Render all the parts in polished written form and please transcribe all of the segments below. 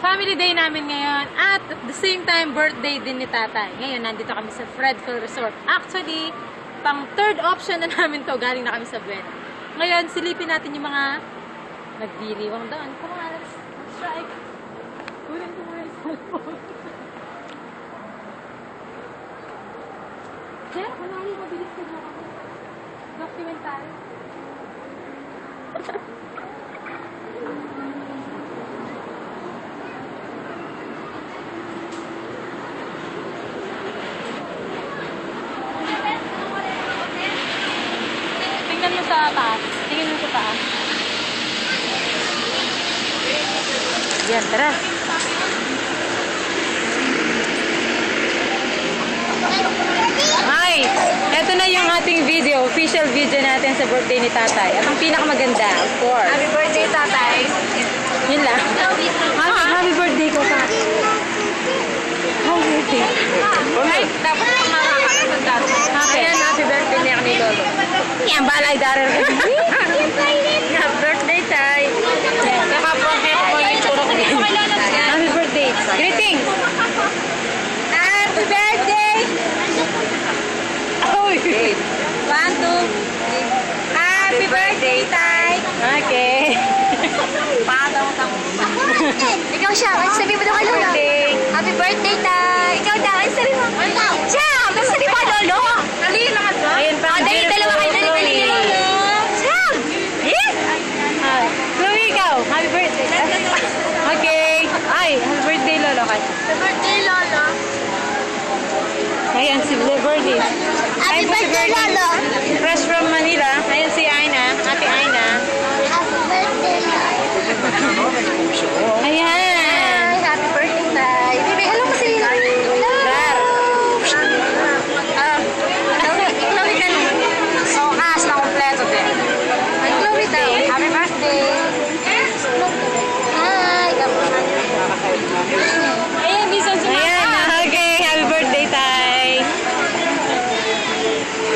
family day namin ngayon at the same time, birthday din ni tatay. Ngayon, nandito kami sa Fredfield Resort. Actually, pang third option na namin to, galing na kami sa Buena. Ngayon, silipin natin yung mga nagdiriwang doon. Come on, let's try. Kunin ko muna yung cellphone. Kaya, kunwari, mabilis ka na ako. Documentary. Tingnan mo sa taas. Tingnan mo sa taas. Yan, tara. Hi! Ito na yung ating video, official video natin sa birthday ni tatay. At ang pinakamaganda, of course. Happy birthday, tatay. Yun lang. Happy birthday ko pa. Happy birthday. Ay, dapat pa makakalimutan dati. Ayan, happy birthday niya ni Lolo. Yan, balay darar. Happy birthday, tay. Kakaprohet ko yung turok niya. Happy birthday. Greeting. Happy birthday! Oy! 1, 2, 3. Happy birthday, tay. Okay. Padaw sa ikaw siya, sabi mo daw kay Lolo. Happy birthday, tay. Ikaw daw, sabi mo. Siya, sabi mo kay Lolo. Dali naman ba? Ayun pa. Dali, dalawa kayo, dali, Lolo. Siya! Yes! Chloe, ikaw. Happy birthday. Okay. Ay, happy birthday, Lolo. Happy birthday, Lolo. Ayan, si Liberty. Happy birthday, Lolo. Fresh from Manila. Ayan si Aina. Ate Aina. Happy birthday, Lolo. Ayan. Happy birthday, tay. Bibi, alam mo si Lilo. Dar. Chloe ka nun. Oo, kas na kompleto din. Ay, Chloe daw. Happy birthday. Hi, kapunan. Ayan, bisan si Mama. Ayan, okay. Happy birthday, tay.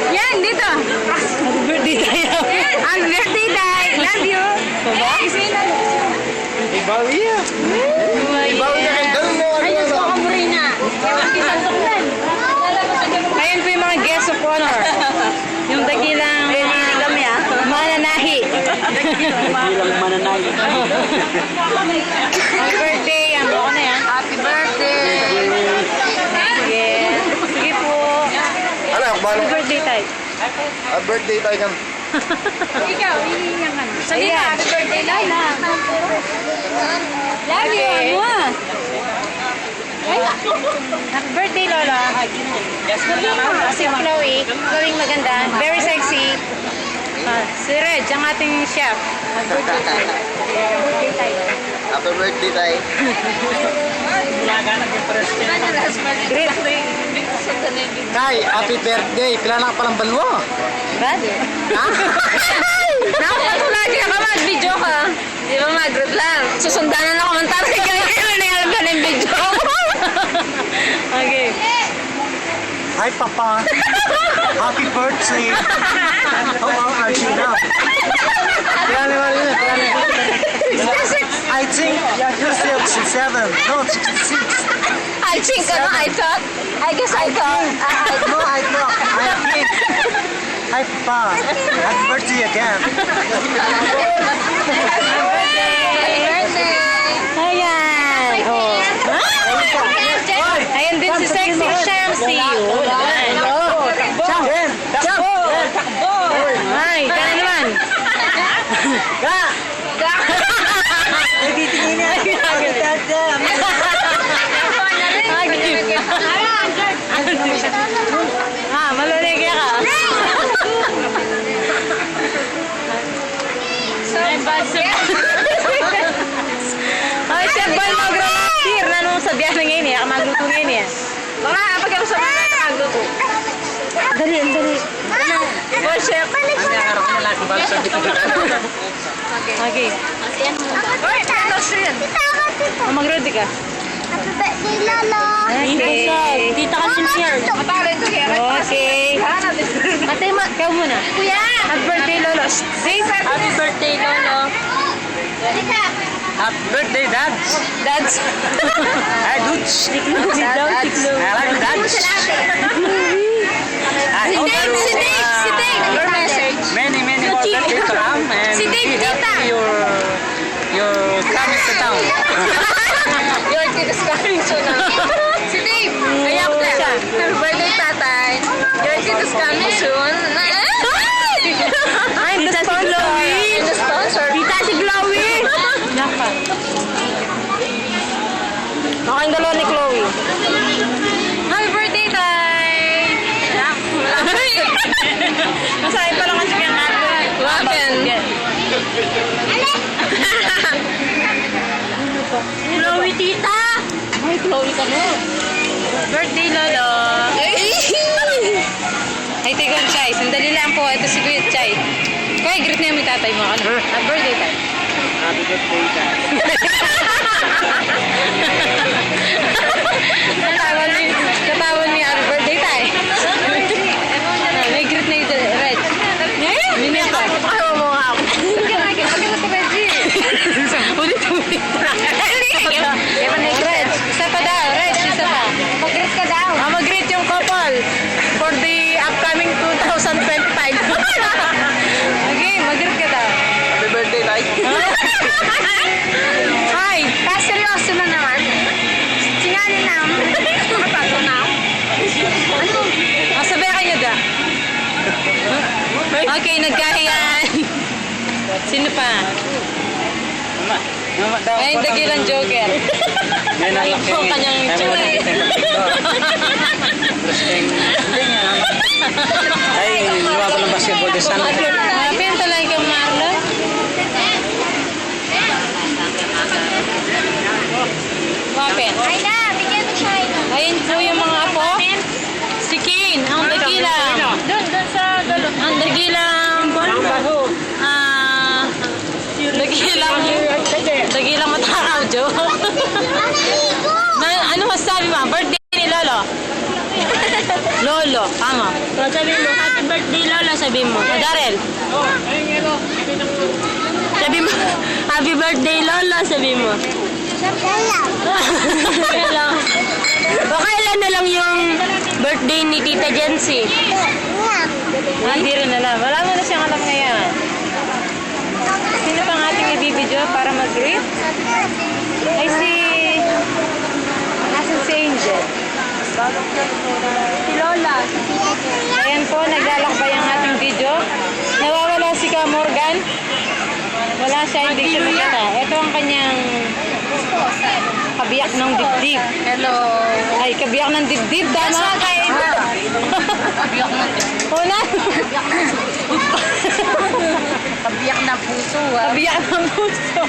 Yan, dito. Happy birthday, tay. Happy birthday, tay. Love you. Baba? Ibawi ya. Ibawi na kayo. Ganun mo. Ayun, so kamuray na. Kisasoklan. Ayan po yung mga guests of honor. Yung dakilang Kami, ah. mananahi. Bilang mananay. Happy birthday. Yan, buko na yan. Happy birthday. Yes. Sige po. Ano, Happy birthday, tay. birthday tayo kan. Ikaw, hihingan ka na. Sabi na, happy birthday, Lala. Love you. Ano ah? Ay, happy birthday, Lola. Si Chloe. Chloe maganda. Very sexy. Si Reg, ang ating chef. Happy birthday tayo. Happy birthday tayo. Happy birthday tayo. Great. Tay, happy birthday. Pila na ka palang balwa. Brother. Ha? Naku, lagi ka mag-video ka. Di ba mag-group lang? Susundanan na komentar. Kaya na alam ka ng video. Okay. Hi, Papa. Happy birthday. How old are you now? Pila na ba yun? I think you're 67. No, 66. I think, I thought. I guess I thought. No, I know. I think. Hi, Papa. Happy birthday again. Happy birthday. Ayan. Oh. Ayan din si Sexy Shamsi. Ayan. Jen! Takbo! Takbo! Ay, kaya naman. Ga! Nagtitingin niya. Malulig ka. Ay, Chef Boy mag-romantir. Nanong sa biyahe ngayon eh. Magluto ngayon eh. Baka, pag ako sa mga magluto. Dali, dali. Boy, chef. Okay. Boy, tapos yun. Mag-ready ka. Happy birthday, Lolo. Okay. Tita ka sincere. Matalo ito kaya. Okay. Ate, ikaw muna. Kuya. Happy birthday, Lolo. Say, Happy birthday, Lolo. Happy birthday, dads. Dads. Hi, dudes. Dads. I like dads. I hope Dave, you, si Dave, nag-message. many more birthdays to come and Si Dave, be tita. happy your coming to town. Your kid is coming soon. Si Dave, kaya ko na. Happy birthday, tatay. Your kid is coming soon. Ay, the sponsor. The sponsor. Tita si Chloe. Naka. Makang dalawa ni Chloe. Happy birthday, tay. Masaya pa lang ang sige nga. Wapen. Chloe, tita. Ay, Chloe ka na. Birthday, Lolo. Ay, Tigon Chay. Sandali lang po. Ito si Kuya Chay. Kaya, greet na yung tatay mo. Ano? Happy birthday, tay. Happy birthday, dads. Katawan ni happy birthday, tay. May greet na yung Red. Minute pa. Ayaw mo nga ako. Ulit-ulit. Red, isa pa daw. Red, isa pa. Mag-greet ka daw. Mag-greet yung couple for the upcoming 2025. Okay, mag-greet ka daw. Happy birthday, Lai. Hi! Seryoso na naman. Singanin na. Nakatato na. Sabihan niyo da. Okay, nagkahiyan. Sino pa? Ay, dagilan Joker. May nalaki. Ito, kanyang itsura. Ay, luwa ko ng basketball this Sunday. Happy ang talaga kang Marlon. Wapen. Ay na, bigyan mo siya. Ayun po yung mga apo. Si Kane, ang dagilang. Doon sa dulo. Ang dagilang. Dagilang matakaw, Jo. Ano masabi mo? Birthday ni Lolo. Lolo, tama. Sabi mo, happy birthday, Lolo, sabi mo. Darrell. Sabi mo, happy birthday, Lolo, sabi mo. Kailan? Baka ilan na lang yung birthday ni Tita Jency. Hindi rin alam. Wala mo na siyang alam ngayon. Sino pang ating ibibidyo para mag-greet? Ay si... Asan si Angel? Si Lola. Ayan po, naglalakbay ang ating video. Nawawala si Ka Morgan. Wala siya, hindi siya nakita. Ito ang kanyang kabiyak ng dibdib. Hello. Ay, kabiyak ng dibdib, tama? Kabiyak ng puso. Una? Kabiyak ng puso. Kabiyak ng puso.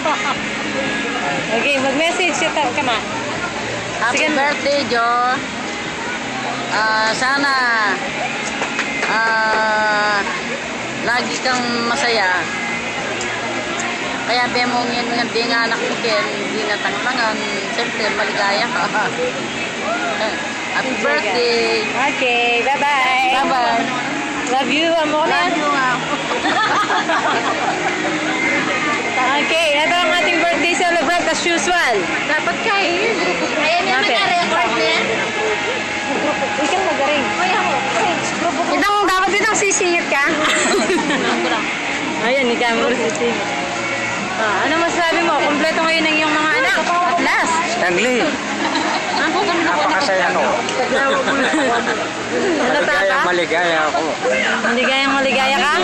Okay, mag-message ka ma. Happy birthday, Jo. Sana lagi kang masaya. Kaya bemo ngin nga di nga anak mo ken, di na tanglangan. Siyempre, maligaya ka. Happy birthday. Okay, bye-bye. Bye-bye. Love you, Amora. Love you nga. Okay, ito ang ating birthday celebrant as usual. Dapat kain. Ayan yung nag-record niya. Ikaw magaling. Itong dapat itong sisingit ka. Ayan, ni Camero sisingit. Ano masasabi mo? Kompleto ngayon ang iyong mga anak. At last. Stanley, napakasaya ko. Maligaya, maligaya ako. Maligayang-maligaya ka?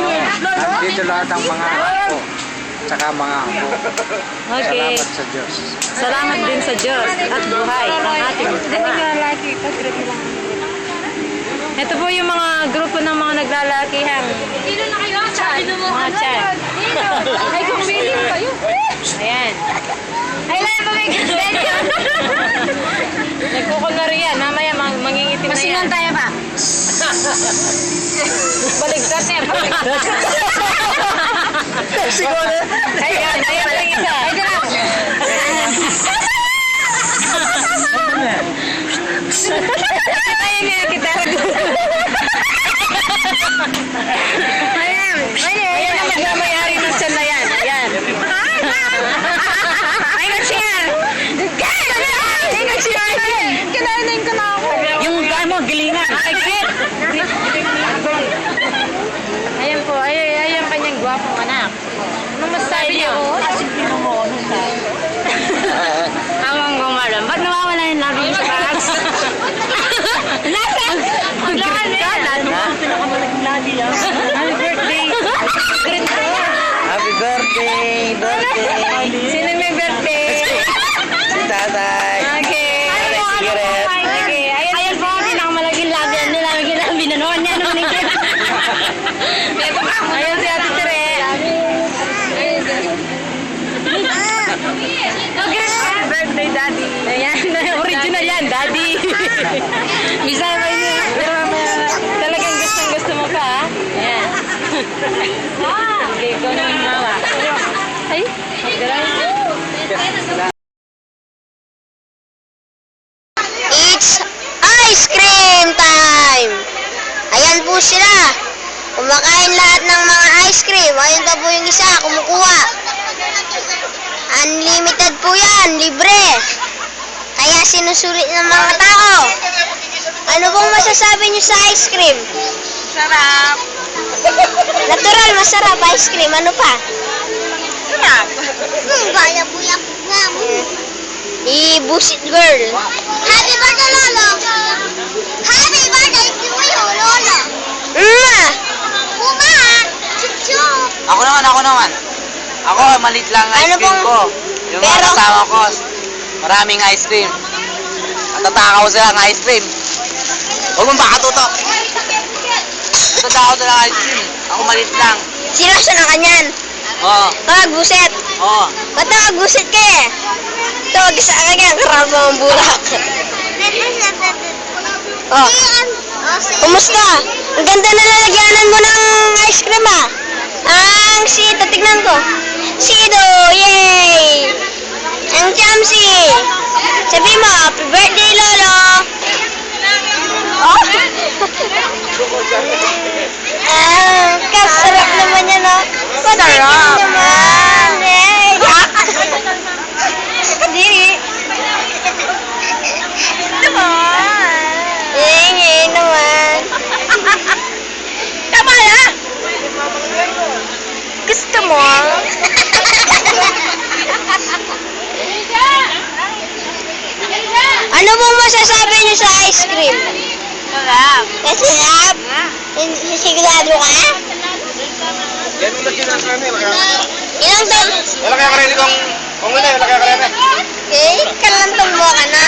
Nandito lahat ang mga anak ko. Tsaka mga apo. Okay. Salamat sa Diyos. Salamat din sa Diyos at buhay ang ating ama. Ito po yung mga grupo ng mga naglalakihang Sino na kayo? Sabi mo. mga chan. Ay, kung feeling kayo. Ayan. Ay, lang ba may ganyan? Nagkukunwari yan. Mamaya mangingitim na yan. Masingan tayo ba? Baligtad yan. Siguro. Ayan. Ayan lang isa. Ay, dala. Ayan nga kita. Ayan. Ayan ang magmamayari ng tiyan na yan. Ayan. Bisaya ba niya? Pero talagang gusto mo pa, ha? Ayan. Okay, ikaw naman mawa. Ay, It's ice cream time! Ayan po sila. Kumakain lahat ng mga ice cream. Ayun pa po yung isa, kumukuha. Unlimited po yan, libre. Kaya sinusulit ng mga tao. Ano pong masasabi niyo sa ice cream? sarap. Natural, masarap ice cream. Ano pa? Sarap. Gaya po yan nga mo. I-busit girl. Happy birthday, Lolo! Happy birthday to you, Lolo! Kuma! Chup-chup! Ako naman. Ako, malit lang ice Ano cream pong- ko. Yung mga pero- kasama ko, maraming ice cream. At tatakaw sila ng ice cream. Huwag mong baka tutok. Tatakaw sila ng ice cream. Ako malit lang. Seryoso na kanyan. Oo. Magbuset. Oo. Ba't magbuset ka eh? Ito, sa kanya, karama ang bulak. Oh. Kumusta? Ang ganda na lalagyanan mo ng ice cream ah. Ang sito, tignan ko. Sido, yay! Ang chamsi. Sabi mo, happy birthday, Lolo. Oh. Kasarap naman yan, no? Sarap naman. Eh. Diri. Ingin naman. Tama na. Gusto mo? Ano pong masasabi niyo sa ice cream? Sarap. Masarap? Sigurado ka? Ilang taon? Wala kaya karili kong wala kaya karili. Okay, kalantong mo ka na.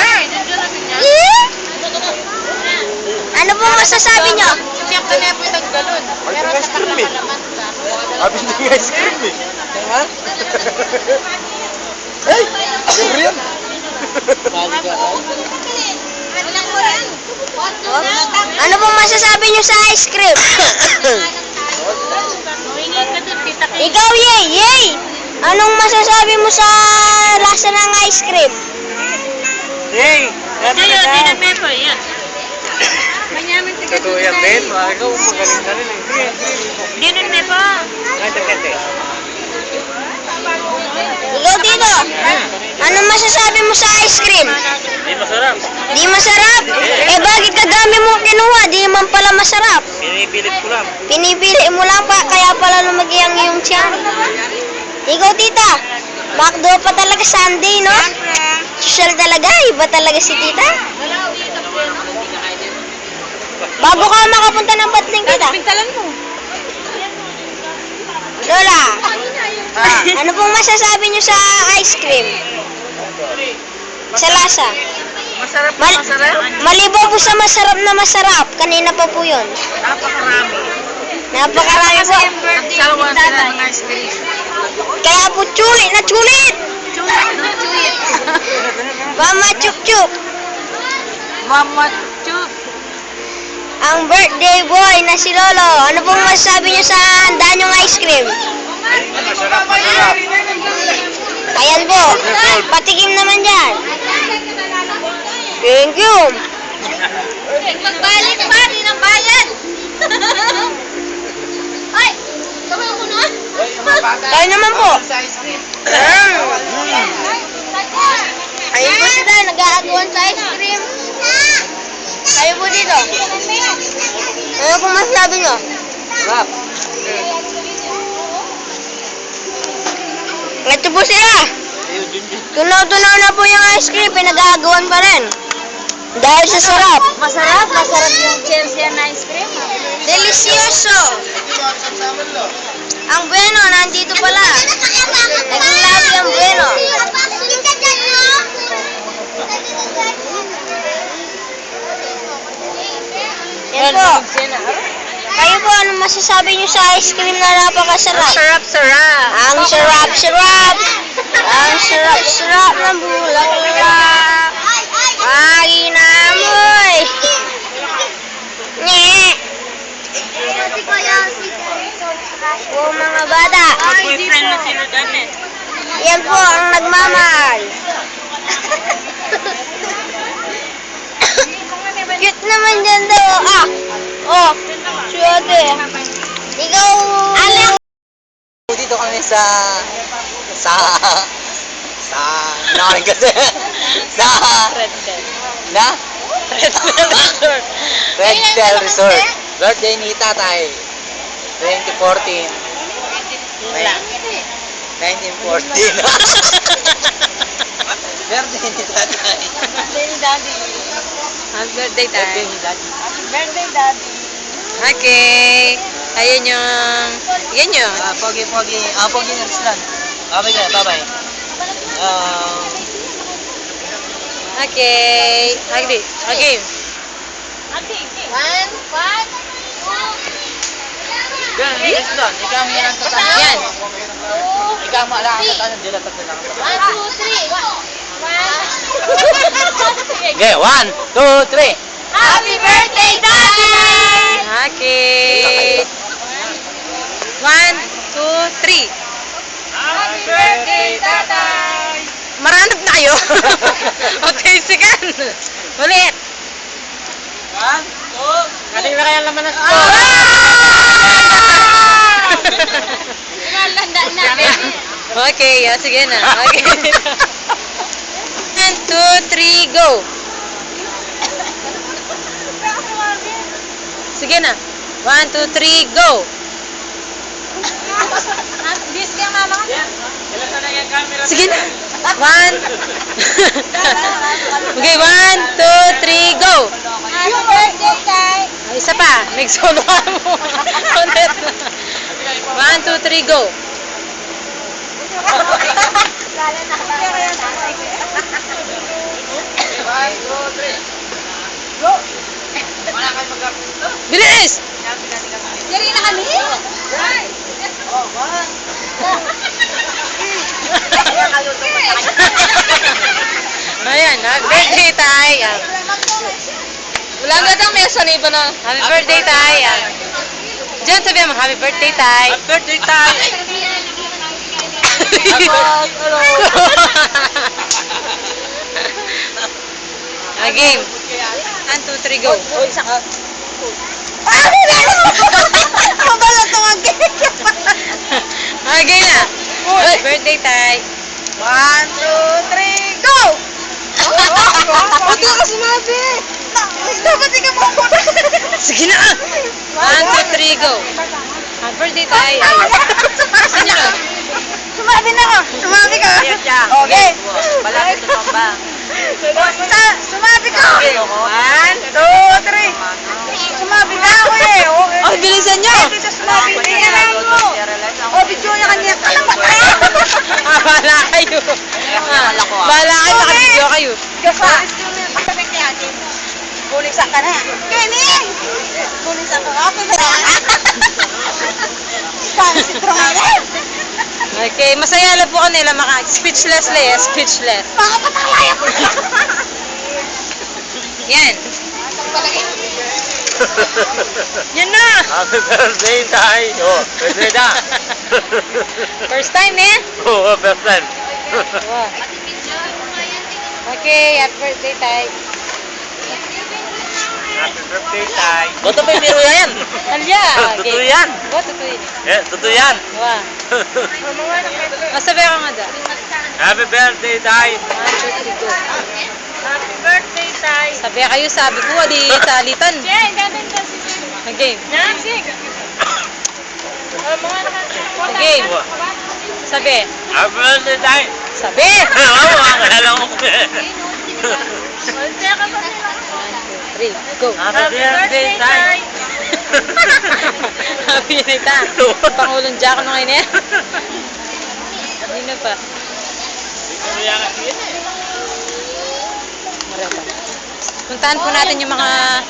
Eh? Ano pong masasabi niyo? Siyempre na po yung galon. Pero ice sa cream eh. naman ka. Abis na yung ice cream eh. Ha? Hey! Gawin yan. Ano pong masasabi niyo sa ice cream? Ikaw, Yay! Yay! Anong masasabi mo sa lasa ng ice cream? Hey! pepper, yan. Totoo yan, Ben. Ikaw, magaling ka rin eh. Ganun may pa. Ay, tagkate. Ikaw dito. Anong masasabi mo sa ice cream? Hindi masarap. Di masarap? Eh bakit kadami mo kinuha? Di man pala masarap. Pinipilit ko lang. Pinipili mo lang pa, kaya pala lumaki ang iyong tiyan. Ikaw tita, McDo pa talaga Sunday, no? Social talaga, iba talaga si tita. Bago ka makapunta ng Batling tita. Pintalan mo. Lola, ano pong masasabi niyo sa ice cream? Sa lasa? Masarap Maliban po sa masarap na masarap, kanina pa po yun. Napakarami. Napakarami po. Nagsawa sila ng ice cream. Kaya po chulit na chulit. Chuit. Mama chup chup. Mama chup. Ang birthday boy na si Lolo. Ano pong masasabi niyo sa handaan yung ice cream? Masarap. Ayan po. Patikim naman dyan. Thank you. Magbalik pa rin ang bayad. Ay! Tawag ko na. Tayo naman po. Ayun po sila, nag-aagawan sa ice cream. Kayo po dito. Ano po masasabi nyo? Sarap. Ito po sila. Tunaw-tunaw na po yung ice cream, pinag-aagawan pa rin. Dahil sa sarap. Masarap yung Chelsea na ice cream. Delicioso. Ang bueno, nandito pala. Naglabi ang bueno. Yan po. Kayo po, ano masasabi niyo sa ice cream na napakasarap? Sarap. Ang sarap-sarap. Ang sarap-sarap ng bulaklak. Pagi namoy. po mga bata. Boyfriend na sila dati. Yan po ang nagmamahal. Cute naman dyan daw. Oh, si ate. Ikaw. Dito kami sa namin kasi sa Red Bell. na Red Bell Resort. Birthday ni Tatay 2014. Yun lang. 1914. Birthday ni Tatay. Happy birthday, Tay. Birthday ni Daddy. Birthday, Daddy. Okay. Ayun yung... Yan yun. Pogi na restaurant. Okay ka, bye-bye. Okay. Agree. Okay. Yan, restaurant. Ikaw mo yan ang tatanong. Yan. Ikaw mo lang ang tatanong. Dila tatlo lang. Okay, 1, 2, 3. Happy birthday, Daddy! Okay. 1, 2, 3. Happy birthday, Tatay! Maranap na kayo. Okay, sige. Ulit. 1, 2. Kanina kaya laman ng Okay, sige na. Okay. 1, 2, 3, go. Sige na. 1, 2, 3, go. Sige na. 1. Okay, 1, 2, 3, go. Happy birthday, Tay! Ay, isa pa. Nag-solo ka mo. Ulit. 1, 2, 3, go. Bilis! Dali na kami? Ayan, happy birthday, Tay. Wala nga daw may saniba na. Happy birthday, Tay. Diyan sabi mo, happy birthday, Tay. Happy birthday, Tay. Hello. Game. 1, 2, 3, go. Mabalat naman kayo. Okay na. Happy birthday, Tay. 1, 2, 3, go! Huwag ka sumabi! Dapat ikaw mo Sige na. 1, 2, 3, go. Happy birthday, Tay. Saan yun? Sumabi na ako! Sumabi ka! Okay! Palapit na ba? Sumabi ka! 1, 2, 3! Sumabi na ako eh! Okay. Oh, bilisan nyo. Dito sumabi na yan mo! O, video niya kanya. Alam mo tayo! Bahala kayo. Bahala kayo, naka-video kayo. Gasa! Bulisan ka na! Kenny! Bulisan ka ako na! Kami si Tromanet! Okay, masaya lang po kanila. Speechless lang eh. Speechless. Mga patalaya ko na! Yan. Yan na. Happy birthday, Tay. Oh, birthday na. First time eh. Oh, first time. Wow. Okay, happy birthday, Tay. Happy birthday, Tay. Boto pa yung biro yan. Halya. Totoo yan. What totoo yun? Eh, totoo yan. Wow. Masabi ako nga da. Happy birthday, Tay. 1, 2, 3, go. Happy birthday, Tay! Sabi kayo, sabi ko, di salitan. Okay. Okay. Sabi. Happy birthday, Tay. Sabi. Oo, ang alam ko. 1, 2, 3, go. Happy birthday, Tay. Happy na ita. Pangulong Jack nung ngayon eh. Hindi na pa. Marata. Puntahan po natin yung mga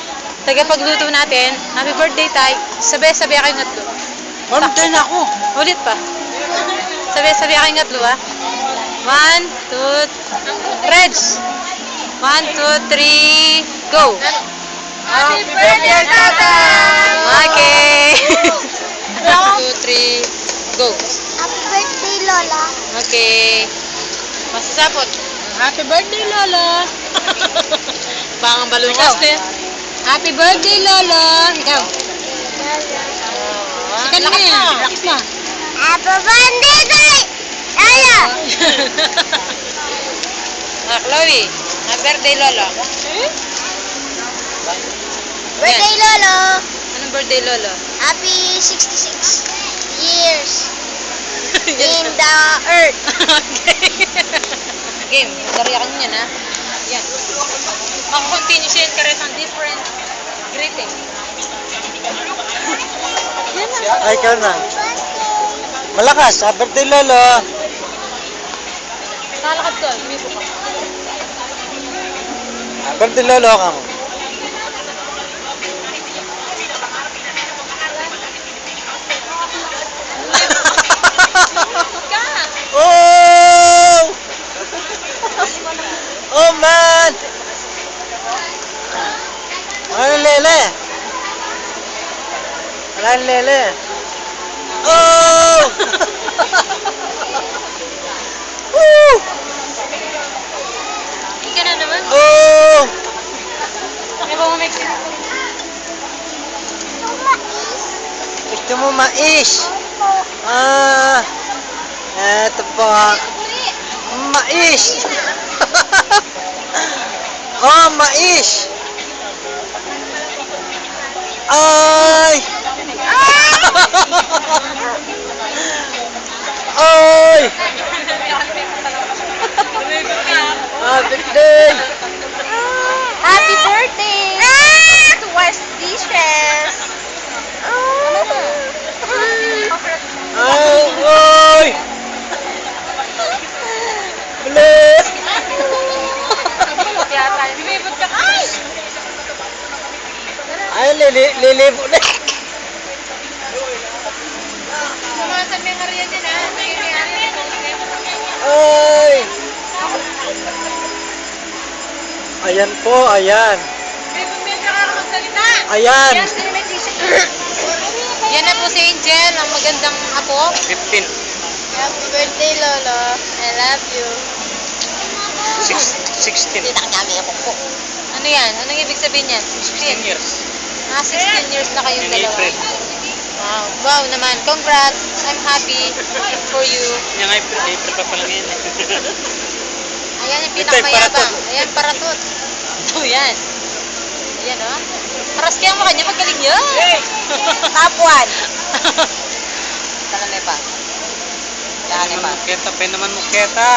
tagapagluto natin. Happy birthday, Tay. Sabi kayo ngatlo. Order na ako. Ulit pa. Sabi kayo ngatlo, ah. 1, 2, Reds. 1, 2, 3, go. Happy birthday, Tata! Okay. 2, 3, go. Happy birthday, Lola. Okay. Masasapot. Happy birthday, Lolo. Bang balon ka. Happy birthday, Lolo. Ikaw. Sikat lakas mo. Lakas mo. Happy birthday, Day! Lola! Chloe. Happy birthday, Lolo. Birthday, Lolo! Anong birthday, Lolo? Happy 66 years in the earth. Okay. Game. Dariyakan nyo yan, ha? Yan. Makakontinue siya yung karet ng different greeting. Yan na. Ay, ikaw na. Malakas. Happy birthday, Lolo. Nakalakad ka. Umipo ka. Happy birthday, Lolo ka mo. Oh! Oh, man! Ano lele? Wala lele. Oh! Woo! Hindi ka na naman. Oh! May ba mamay ka? Gusto mo mais? Ah, eto po. Mais! Oh, mais! Ay! Ay! Happy day! Happy birthday! To West Dishes! Ay! Ay! Ulit! Lumibot ka. Ay! Ay, lilibo na. Sumasab yung area dyan, ha? May area. Ay! Ayan po, ayan. May bumenta ka magsalita. Ayan. Yan na po si Angel, ang magandang apo. 15. Happy birthday, Lolo. I love you. 16. Ano yan? Anong ibig sabihin yan? 16 years. 16 years na kayong In dalawa. April. Wow. Wow naman. Congrats. I'm happy for you. Yung April pa lang yan. Ayan yung Ito, pinakamayabang. paratot. Ayan, paratot. Ito yan. Ayan, oh. Paras kaya mo kanya, magaling yan. Top 1. Talan pa. Talan pa. Muketa pa naman muketa.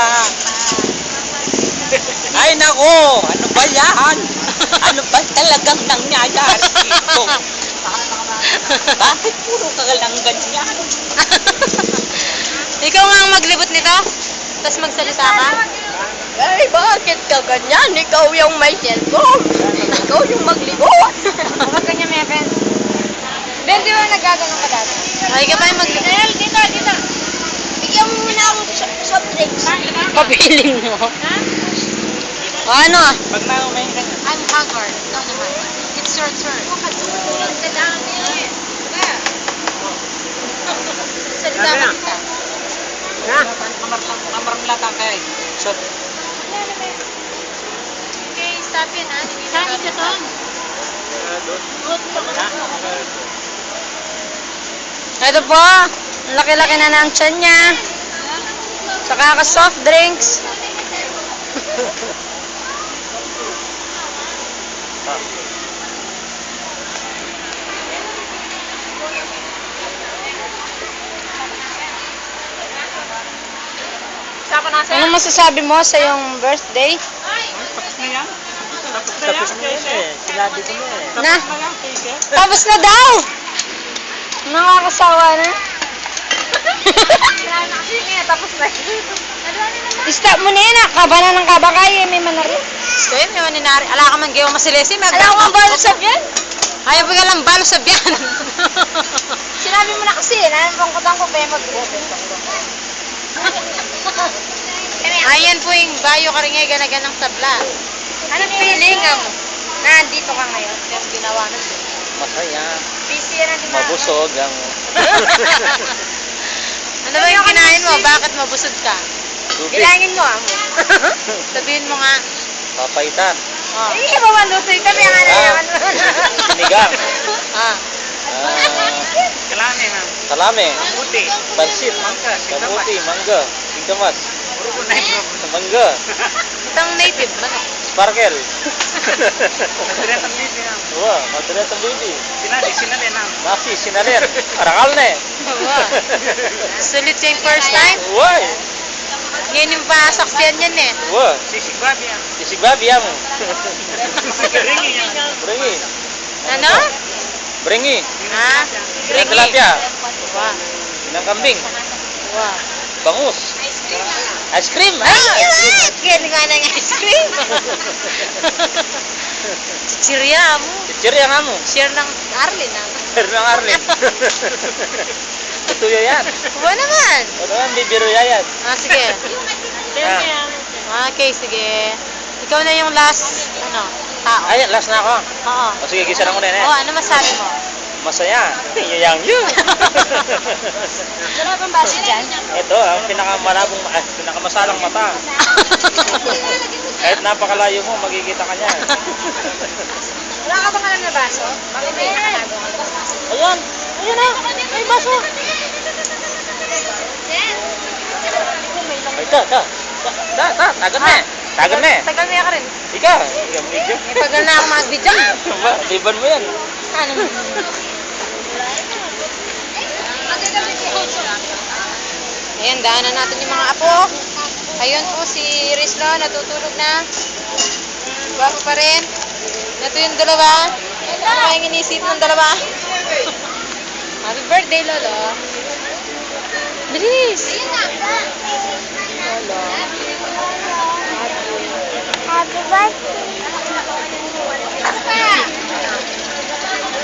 Ay nako, ano ba yan? Ano ba talagang nangyayari dito? Bakit puro ka lang ganyan? Ikaw nga ang maglibot nito? Tapos magsalita ka? Ay, bakit ka ganyan? Ikaw yung may cellphone. Ikaw yung maglibot. Huwag ganyan, may Ben. Ben, di ba nagaganon ka dati? Ay, ka pa yung maglibot. Dito. Bigyan mo muna akong soft drinks. Papiling mo. Ano? Pag naumain ka niya. I'm haggard. Ikaw naman. It's your turn. Salita ka kita. Kamarang kayo. So, Okay, stop yun ha. Saan siya to? Ito po, ang laki-laki na ng tiyan niya. Saka ka soft drinks. Ano masasabi mo sa iyong birthday? tapos na yan eh. Sinabi ko na eh. Na? Tapos na daw! Nakakasawa na. Tapos na. Stop mo na yan ah. Kaba na ng kaba kaya. May manari. Kaya may maninari. Ala ka man gayo masilesi. Alam ko ang balo sa yan. Ayaw pa ka lang balo sa biyan. Sinabi mo na kasi. Nanapangkutan ko pa yung Ayan po yung bayo karingay ganaganang tabla. Anong feeling mo? Nandito ka ngayon. Yung ginawa na siya. Masaya. Busy yan natin Mabusog ang Ano ba yung kinain mo? Bakit mabusog ka? tubig. Bilangin mo, amo. Sabihin mo nga. Papaitan. Oh. Hindi ba maluto ito? May nga na naman. Sinigang. Ah. Salame. Pansit. Kamuti. Mangga. Singkamas. Mangga. Itang native man. Sparkle. Wah, madrasa bibi. Nasi sinalir. Arakalne. Wow. Sulit yung first time. Why? Ngayon yung pasaksiyan yan eh. Wah. Sisig babi yan. Bringi. Ano? Bringi. Ah? Inang tilapia. Wow. Inang kambing. Wow. Bangus. Ice cream. Ah! Kaya nga ng ice cream. Chichirya mo. Chichir yang amo. Share ng Arlene ah. Bernang Arlin. Tutuyo yan. Huwag naman. O naman, bibiro yan. Ah, sige. Okay, sige. Ikaw na yung last, tao. Ay, last na ako. Oo. O sige, gisa na ko na yan. Oh, ano masabi mo? Masaya. Yang yun. Wala bang baso dyan? Ito, ang pinakamasalang mata. Kahit napakalayo mo, magkikita ka niya. Wala ka bang alam na baso? Bakit may nakatago ka? Ayan. Ayan na. May baso. Ay, ta. Tagan na. Tagan na. Tagal niya ka rin. Ika. Ika, medyo. May tagal na ako mag-video. Ba, liban mo yan. Ano? Ayan, daanan natin yung mga apo. Ayun po, si Rizlo, natutulog na. Guwapo pa rin. Ito yung dalawa. Ano kayong inisip ng dalawa? Happy birthday, Lolo. Bilis! Lolo. Happy birthday.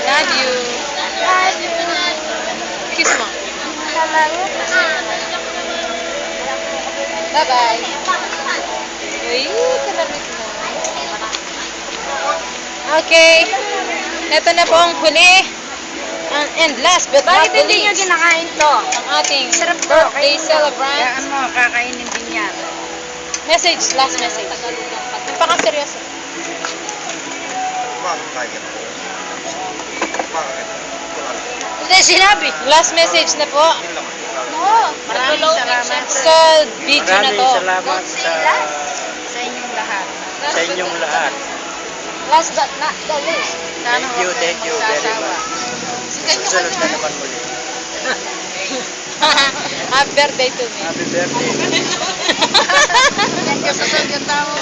Love you. Kiss mo. Bye-bye. Uy, kalamit mo. Okay. Ito na po ang huli. And last but not Bakit the hindi nyo least, kinakain to? ang ating Sarap to. birthday Kainin mo. celebrant. mo, kakainin din yan. Message, last message. Napaka-seryoso. Hindi, sinabi. Last message na po. Maraming salamat Sa video na to. salamat sa inyong lahat. sa inyong lahat. Last but not the least. Sana Thank you very much. Susunod na naman muli. Happy birthday to me. Happy birthday. Yan ka sa tao.